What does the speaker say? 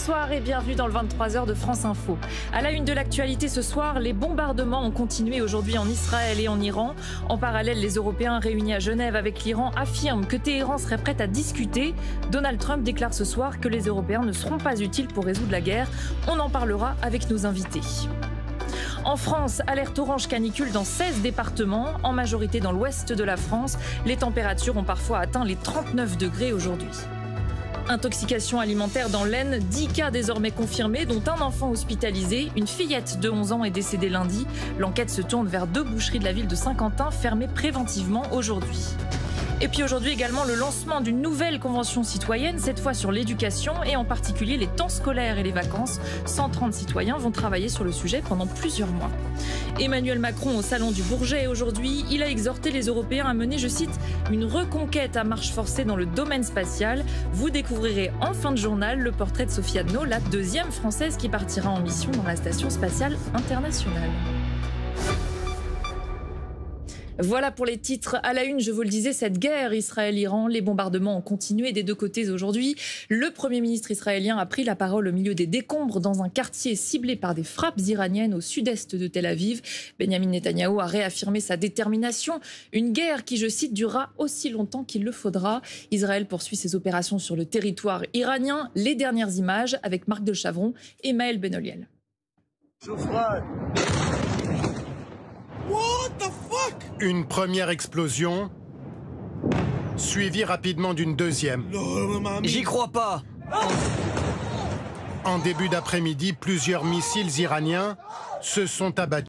Bonsoir et bienvenue dans le 23h de France Info. À la une de l'actualité ce soir, les bombardements ont continué aujourd'hui en Israël et en Iran. En parallèle, les Européens réunis à Genève avec l'Iran affirment que Téhéran serait prêt à discuter. Donald Trump déclare ce soir que les Européens ne seront pas utiles pour résoudre la guerre. On en parlera avec nos invités. En France, alerte orange canicule dans 16 départements, en majorité dans l'ouest de la France. Les températures ont parfois atteint les 39 degrés aujourd'hui. Intoxication alimentaire dans l'Aisne, 10 cas désormais confirmés, dont un enfant hospitalisé. Une fillette de 11 ans est décédée lundi. L'enquête se tourne vers 2 boucheries de la ville de Saint-Quentin, fermées préventivement aujourd'hui. Et puis aujourd'hui également le lancement d'une nouvelle convention citoyenne, cette fois sur l'éducation et en particulier les temps scolaires et les vacances. 130 citoyens vont travailler sur le sujet pendant plusieurs mois. Emmanuel Macron au Salon du Bourget aujourd'hui, il a exhorté les Européens à mener, je cite, une reconquête à marche forcée dans le domaine spatial. Vous découvrirez en fin de journal le portrait de Sophie Adno, la 2e Française qui partira en mission dans la Station spatiale internationale. Voilà pour les titres à la une, je vous le disais, cette guerre Israël-Iran, les bombardements ont continué des deux côtés aujourd'hui. Le Premier ministre israélien a pris la parole au milieu des décombres dans un quartier ciblé par des frappes iraniennes au sud-est de Tel Aviv. Benjamin Netanyahou a réaffirmé sa détermination, une guerre qui, je cite, durera aussi longtemps qu'il le faudra. Israël poursuit ses opérations sur le territoire iranien. Les dernières images avec Marc de Chavron et Maël Benoliel. Une première explosion, suivie rapidement d'une deuxième. J'y crois pas. En début d'après-midi, plusieurs missiles iraniens se sont abattus.